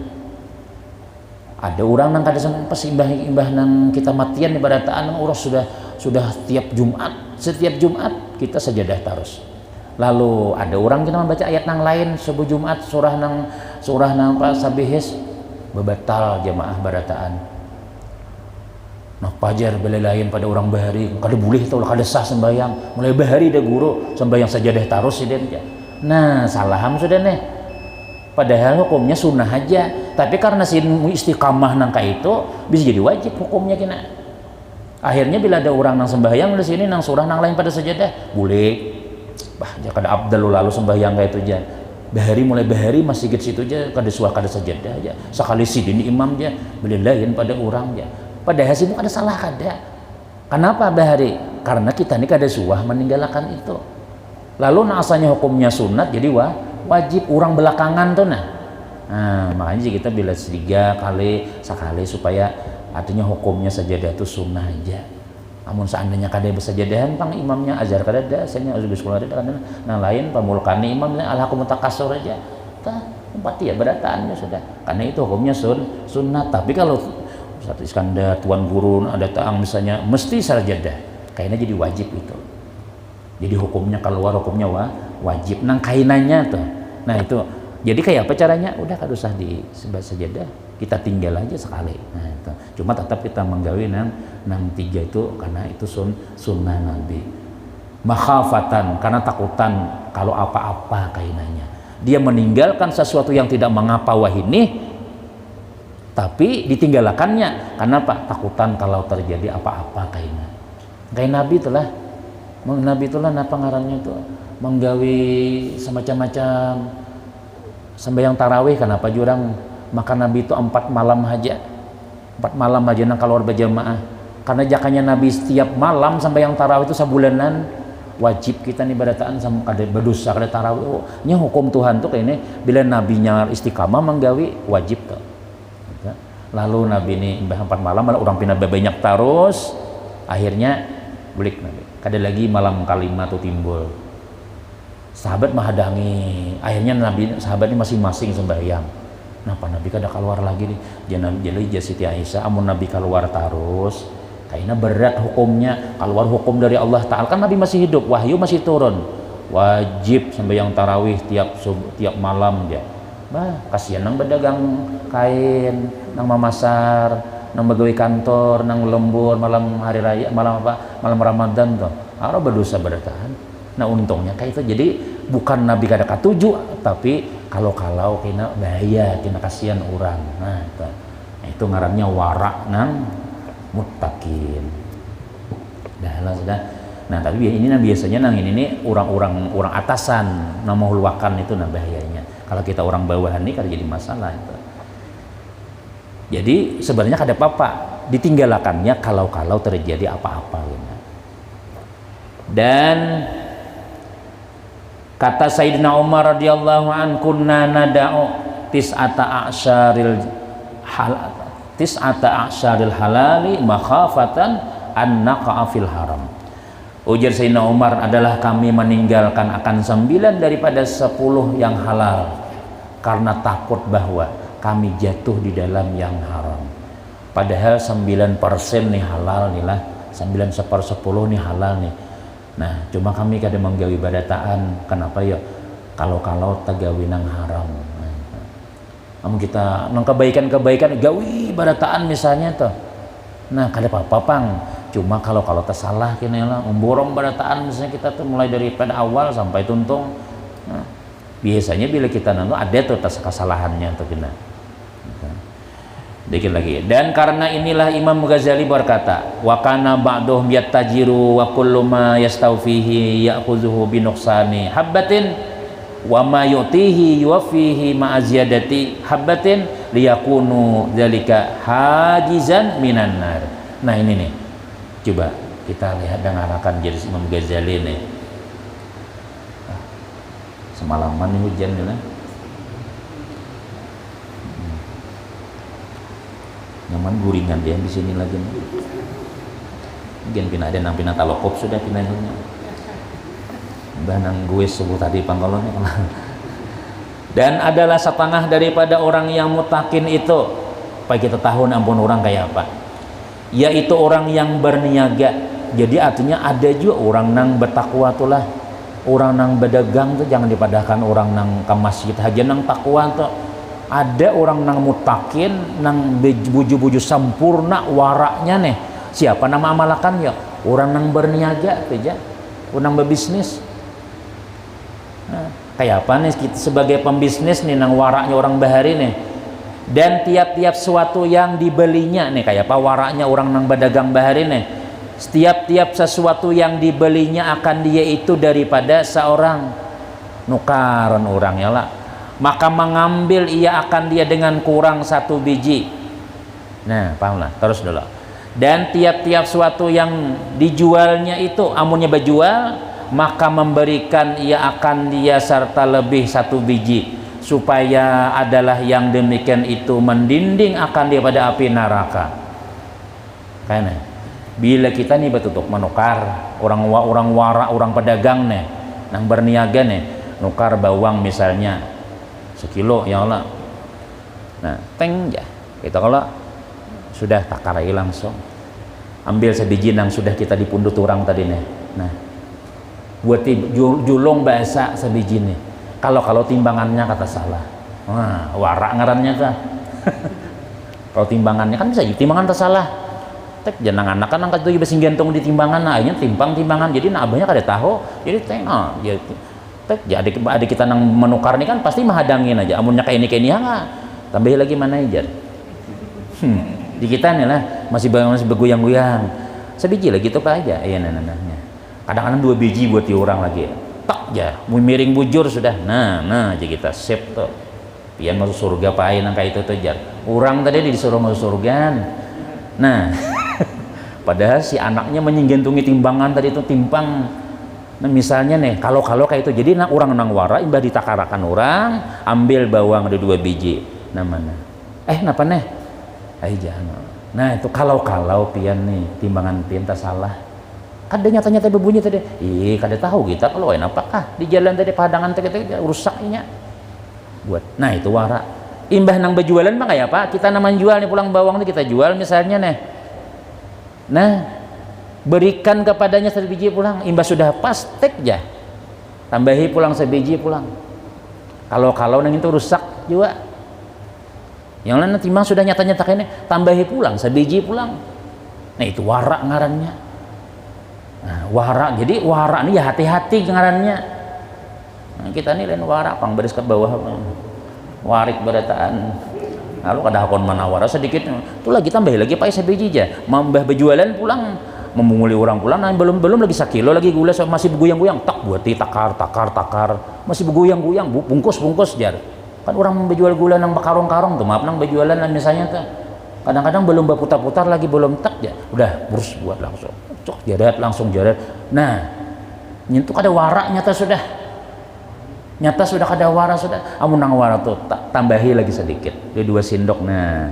ada orang nang kada sempat imbah nang kita matian ibadataan nang urus sudah setiap Jumat kita sejadah terus. Lalu ada orang kita membaca ayat nang lain subuh Jumat surah nang apa sabihis bebatal jamaah barataan. Nah pajar belelain pada orang bahari kada boleh tau kada sah sembahyang mulai bahari dah guru sembahyang sajadah tarus sih dia. Nah salaham sudah nih, padahal hukumnya sunnah aja, tapi karena si istiqamah nangka itu bisa jadi wajib hukumnya kena. Akhirnya bila ada orang nang sembahyang di sini nang surah nang lain pada sajadah boleh, bah ya kada abdal lalu sembahyang kayak itu aja. Bahari mulai bahari masih gitu situ aja kada suah kada sajadah aja sekali sidin imam aja belelain pada orang aja. Padahal sibuk ada salah kada. Kenapa bahari? Karena kita ini kada suah meninggalkan itu. Lalu nah asalnya hukumnya sunat jadi wajib orang belakangan tuh nah. Nah makanya kita bila 3 kali sekali supaya artinya hukumnya sajadah itu sunnah aja. Namun seandainya kada bersajadahan pang imamnya azhar kada ada, saya harus sekolah ada kan. Nah lain pamulkani imamnya alhakum takasur aja. Tah tempat ya berataannya sudah. Karena itu hukumnya sunnah. Tapi kalau satu Iskandar tuan guru ada taang misalnya mesti sajadah kayaknya jadi wajib itu, jadi hukumnya keluar hukumnya wajib nang kainannya tuh. Nah itu jadi kayak apa caranya, udah kada usah disebut sajadah, kita tinggal aja sekali. Nah itu cuma tetap kita menggawi nang 3 itu karena itu sunnah Nabi, makhafatan karena takutan kalau apa-apa kainannya dia meninggalkan sesuatu yang tidak mengapa wahini tapi ditinggalkannya. Kenapa? Takutan kalau terjadi apa-apa kaina. Kain Nabi itulah napa ngarannya itu menggawi semacam-macam sembahyang tarawih. Kenapa jurang maka Nabi itu 4 malam aja nang keluar berjamaah. Karena jakanya Nabi setiap malam sembahyang tarawih itu sebulanan wajib kita nih badataan sama kada berdosa kada tarawih. Nya hukum Tuhan tuh kayak ini bila nabinya istiqamah menggawi wajib tuh. Lalu nabi ini 4 malam malah orang pindah banyak terus akhirnya balik nabi. Kada lagi malam kelima tuh timbul. Sahabat menghadangi. Akhirnya nabi sahabat ini masing-masing sembahyang. Napa nabi kada keluar lagi nih? Jadi Siti Aisyah amun nabi keluar terus kayaknya berat hukumnya, keluar hukum dari Allah Ta'ala. Kan Nabi masih hidup, wahyu masih turun, wajib sembahyang tarawih tiap malam dia. Kasihan nang berdagang kain, nang memasar, nang begawi kantor, nang lembur malam hari raya, malam Ramadan tuh harus berdosa bertahan. Nah untungnya kayak itu. Jadi bukan Nabi kada katuju, tapi kalau kena bahaya, kena kasihan orang. Nah itu ngarannya warak nang muttaqin. Sudah. Nah, tapi ini biasanya nang ini orang atasan nama hulwakan itu nah bahayanya. Kalau kita orang bawahan ini kan jadi masalah itu. Jadi sebenarnya kada apa-apa ditinggalakannya kalau terjadi apa-apa gitu. Dan kata Sayyidina Umar radhiyallahu an kunna nada'u tis'ata a'syaril halali makhafatan an naqa'a fil haram. Ujar Sayyidina Umar adalah kami meninggalkan akan 9 daripada 10 yang halal karena takut bahwa kami jatuh di dalam yang haram. Padahal 9% nih halal nih lah, 9/10 nih halal nih. Nah cuma kami kada menggawi badataan. Kenapa ya? Kalau tagawi nang haram. Namun kita nang kebaikan gawi badataan misalnya tuh. Nah kada apa-apa pang. Cuma kalau tersalah kini lah memborong badataan misalnya kita tuh mulai daripada awal sampai tuntung. Nah, biasanya bila kita nonton ada tuh kesalahannya tuh kena. Dikit lagi. Dan karena inilah Imam Ghazali berkata, wa kana ba'duhum yattajiru wa kullu ma yastawfihi ya'khudhuhu bi nuqsani habbatin wa ma yu'tihi yuwaffihi ma aziyadati habbatin liyakunu dzalika hajizan minan nar. Nah ini nih. Coba kita lihat dengan akan jadi Imam Ghazali nih. Semalaman nih hujan nih lah. Nyaman guringan dia di sini lagi. Mungkin pindah ada nang pindah talokop sudah pinahnya. Nang gue sebut tadi pangkolonnya. Dan adalah setengah daripada orang yang mutakin itu. Supaya kita tahu ampun orang kayak apa. Yaitu orang yang berniaga. Jadi artinya ada juga orang nang bertakwa tuh lah. Orang nang berdagang tuh jangan dipadahkan orang nang ke masjid aja nang takwa tuh. Ada orang nang mutakin nang buju-buju sempurna waraknya nih. Siapa nama amalakan ya? Orang nang berniaga aja. Orang berbisnis. Nah, kayak apa nih kita sebagai pembisnis nih nang waraknya orang bahari nih. Dan tiap-tiap sesuatu yang dibelinya nih kayak apa waraknya orang nang berdagang bahari nih. Setiap sesuatu yang dibelinya akan dia itu daripada seorang nukaran orangnya lah. Maka mengambil ia akan dia dengan kurang 1 biji. Nah, pahamlah. Terus dulu. Dan tiap-tiap sesuatu yang dijualnya itu amunnya berjual, maka memberikan ia akan dia serta lebih 1 biji, supaya adalah yang demikian itu mendinding akan dia pada api neraka. Karena bila kita nih betutuk menukar orang warak orang pedagang nih, nang berniaga nih, nukar bawang misalnya 1 kilo ya Allah. Nah, teng ya. Kita kalau sudah takarai langsung. Ambil sebiji nang sudah kita dipundut orang tadi nih. Nah, buat julung bahasa sebiji nih. Kalau timbangannya kata salah. Wah, warak ngarannya ta. Kalau timbangannya kan bisa timbangan tersalah. Tek jangan anak kan angkat tuh besing gantung di timbangan, nah akhirnya timbang-timbangan. Jadi nah abahnya kada tahu. Jadi teng ya jadi adik kita nang menukar ini kan pasti menghadangin aja amunnya kayak ini ya nggak tambah lagi mana aja di kita nih lah masih bergoyang-goyang sebiji lagi tuh apa aja iya nanahnya kadang-kadang 2 biji buat orang lagi tak ya mau miring bujur sudah nah aja kita sip tuh pian masuk surga pakai nang kayak itu tuh jar orang tadi disuruh masuk surga nah padahal si anaknya menyinggentungi timbangan tadi itu timpang Nah misalnya nih kalau kayak itu jadi orang nang wara imbah ditakarakan orang ambil bawang ada 2 biji namanya napa nih jangan. Nah itu kalau pian nih timbangan pian tak salah kada nyata-nyata berbunyi tadi kada tahu kita kalau apakah di jalan tadi padangan tadi rusaknya buat. Nah itu wara imbah nang berjualan mah kayak apa kita naman jual nih pulang bawang nih kita jual misalnya nih. Nah berikan kepadanya 1 biji pulang imbah sudah pas tek ya tambahi pulang 1 biji pulang kalau nang itu rusak juga yang lain nanti memang sudah nyata-nyata kayaknya tambahi pulang 1 biji pulang. Nah itu wara ngarannya. Nah wara jadi wara ini ya hati-hati ngarannya. Nah, kita ini lain wara pang beres ke bawah warik berataan lalu kada hakon mana wara sedikit itu lagi tambahi lagi pakai 1 biji aja mambah berjualan pulang memunguli orang pulang nah, belum lagi 1 kilo lagi gula masih bergoyang-goyang tak buati takar masih bergoyang-goyang bungkus jar kan orang berjual gula nang bakarong-karong tuh maaf nang berjualan misalnya tuh kadang-kadang belum berputar-putar lagi belum tak ya udah burus buat langsung langsung jaret. Nah nyentuh kada wara nyata sudah kada wara sudah amun nang wara tuh tambahi lagi sedikit 2 sendok nah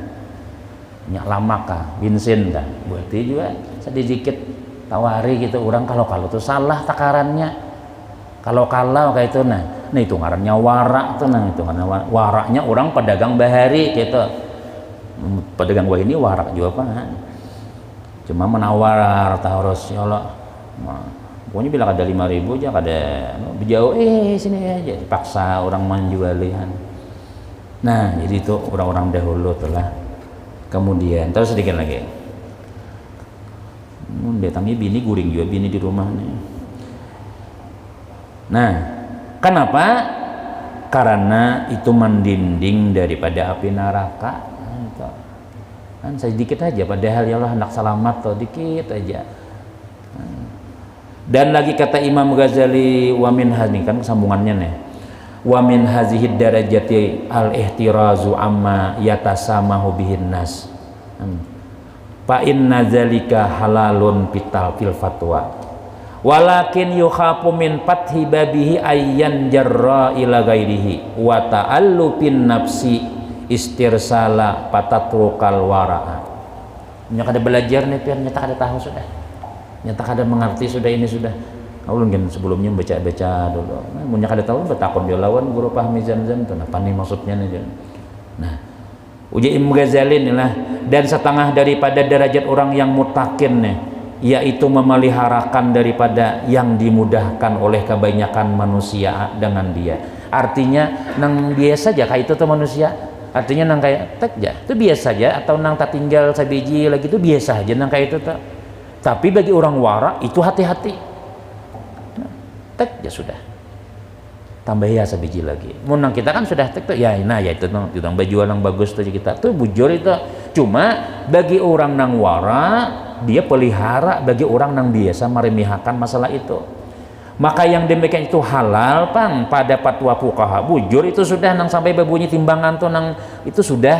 nyak lama kah bensin dah berarti juga sedikit tawari gitu orang kalau tuh salah takarannya kalau kayak itu nah itu ngarannya wara tuh nah itu karena waranya orang pedagang bahari gitu pedagang wah ini warak juga apa cuma menawar harus ya Allah pokoknya bilang ada 5.000 aja kada jauh sini aja dipaksa orang menjualian. Nah jadi itu orang-orang dahulu telah kemudian terus sedikit lagi datangnya bini guring juga bini di rumah nih. Nah kenapa karena itu mendinding daripada api neraka kan sedikit aja padahal ya Allah hendak selamat tuh dikit aja. Dan lagi kata Imam Ghazali wa min hadhi kan sambungannya nih wa min hazihi darajati al-ihtirazu amma yatasamahu bihin nas fa inna zalika halalun fil fatwa walakin yukhafu min fathi babihi ayyan jarra ila ghairihi wa ta'allupin nafsi istirsala patatrukal wara'a. Nyata kada belajar nih pian nyata kada tahu sudah nyata kada mengerti sudah ini sudah mungkin sebelumnya baca dulu. Nah, punya kada tahu bertakon dia lawan guru pahmi zam-zam tuh apa nih maksudnya nih. Nah, uji Imam Ghazali inilah dan setengah daripada derajat orang yang mutakin nih yaitu memeliharakan daripada yang dimudahkan oleh kebanyakan manusia dengan dia. Artinya nang biasa saja kayak itu tuh manusia. Artinya nang kayak tek ya itu biasa aja atau nang tak tinggal sabiji lagi itu biasa aja nang kayak itu tuh. Tapi bagi orang wara itu hati-hati. Tek ya sudah tambah ya sebiji lagi munang kita kan sudah tek tuh ya nah ya itu nang baju yang bagus tuh kita tuh bujur itu cuma bagi orang nang wara dia pelihara bagi orang nang biasa meremehkan masalah itu maka yang demikian itu halal pang pada fatwa fuqaha bujur itu sudah nang sampai berbunyi timbangan tuh nang itu sudah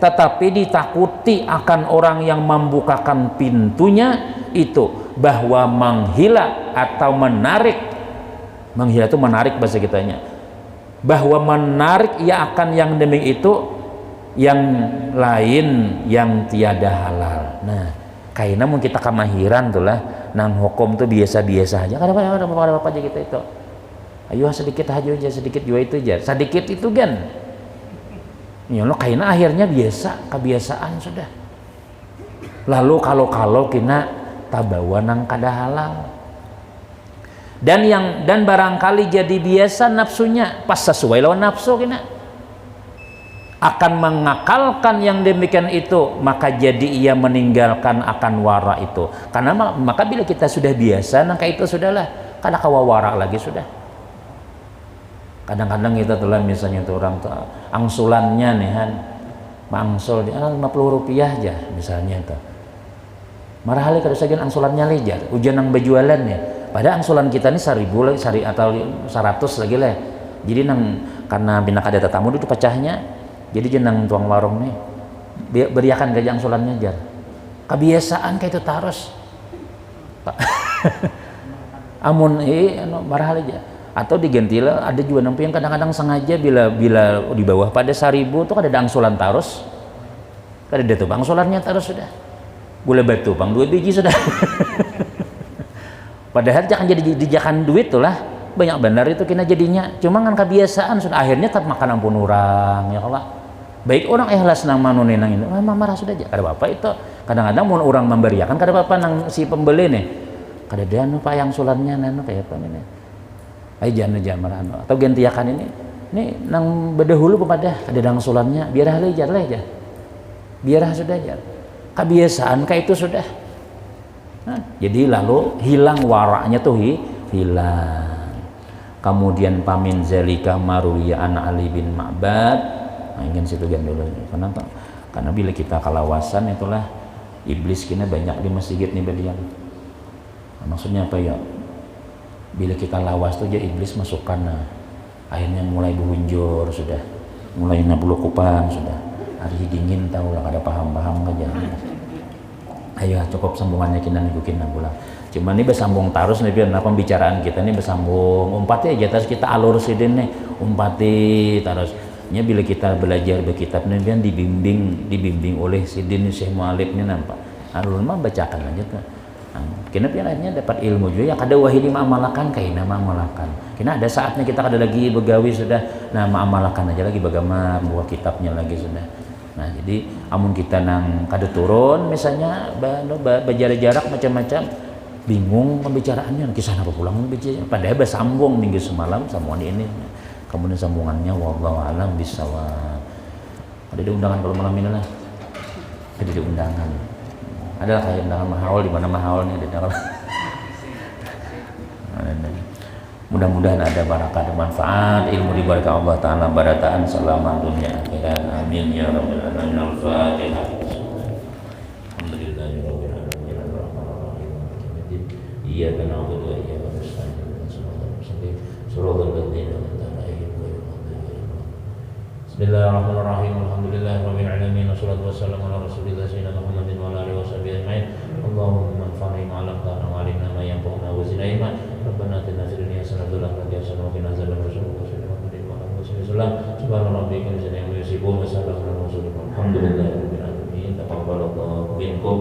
tetapi ditakuti akan orang yang membukakan pintunya itu bahwa menghila atau menarik menghila itu menarik bahasa kitanya bahwa menarik ia akan yang demi itu yang lain yang tiada halal. Nah kayaknya mungkin kita kemahiran tuh lah nang hukum tuh biasa-biasa aja kada apa aja kita itu ayo sedikit aja sedikit juga itu aja sedikit itu kan ya lo kayaknya akhirnya biasa kebiasaan sudah lalu kalau kena tabawa nang kada halal dan barangkali jadi biasa nafsunya pas sesuai lawan nafsu kena akan mengakalkan yang demikian itu maka jadi ia meninggalkan akan wara itu karena maka bila kita sudah biasa nangka itu sudahlah kada kawa wara lagi sudah kadang-kadang kita telah misalnya tuh orang tuh angsulannya nih kan mangsul dia 50 rupiah aja misalnya tuh marah kali kada segian angsulannya lejar ujian nang berjualan ya pada angsulan kita ini 1.000 lagi atau 100 lagi lah jadi nang karena bina kada tetamu itu pecahnya jadi jenang tuang warung nih beriakan gaji angsulannya jar kebiasaan kayak itu terus Amun marah aja. Atau diganti lah, ada juga nampi yang kadang-kadang sengaja bila di bawah pada 1.000 tuh ada angsulan tarus, kada ada tuh angsulannya tarus sudah, gula batu bang 2 biji sudah. Padahal jangan jadi dijakan duit tuh lah, banyak benar itu kena jadinya, cuma kan kebiasaan sudah, akhirnya tetap makan ampun orang ya Allah. Baik orang ikhlas nang manune nang ini, marah sudah aja, kada apa itu. Kadang-kadang mau orang memberiakan kada apa nang si pembeli nih, kada ada pak yang sulannya nano kayak apa nih. Ayo jangan marah atau gantiakan ini nang bedahulu kepada ada dangsulannya biar aja biar sudah aja kebiasaan kayak itu sudah. Nah, jadi lalu hilang waraknya tuh hilang. Kemudian pamin zalika maruya an Ali bin Ma'bad. Nah, ingin situ gan dulu karena bila kita kalawasan itulah iblis kena banyak di masjid nih bedian. Nah, maksudnya apa ya? Bila kita lawas tuh aja iblis masukkan, nah akhirnya mulai berunjur sudah, mulai nabulukupan sudah, hari dingin tahu lah ada paham aja. Ayo cukup sambungannya kita nikukin pulang. Cuma ini bersambung terus nih biar pembicaraan kita ini bersambung umpati aja terus kita alur sidin nih umpati terus. Nya bila kita belajar berkitab nih biar dibimbing oleh sidin Syekh Mu'alib nih nampak. Alur mah bacakan aja tuh. Kena akhirnya dapat ilmu juga ya kada wahidi ma'amalakan kaina ma'amalakan kena ada saatnya kita kada lagi begawi sudah nah ma'amalakan aja lagi bagaimana buat kitabnya lagi sudah. Nah jadi amun kita nang kada turun misalnya berjarak macam-macam bingung pembicaraannya kisah apa pulang bicara padahal bersambung minggu semalam sambungan ini kemudian sambungannya wallahu alam bisawab. Ada di undangan kalau malam ini lah ada di undangan. Ada kayak undangan mahaul di mana mahaulnya ada. Mudah-mudahan ada barakah dan manfaat ilmu diberikan Allah Taala barataan selama dunia akhirat. Amin ya rabbal alamin. Al-Fatihah. Alhamdulillahirabbil alamin. Iyyaka na'budu wa iyyaka nasta'in. Shiratal ladzina an'amta 'alaihim ghairil maghdubi 'alaihim. Bismillahirrahmanirrahim. Alhamdulillahirabbil alamin. Wassalatu wassalamu ala rasulillah sayyidina Muhammadin wa ala alihi washabihi ajmain. Allahumma anfa'na bima 'allamtana wa 'allimna ma yanfa'una wa zidna ilma. Rabbana atina fid dunya hasanatan wa fil akhirati hasanatan wa qina adzabannar. Subhana rabbika rabbil izzati amma yasifun wa salamun alal mursalin. Alhamdulillahirabbil alamin. Taqabbalallahu minkum.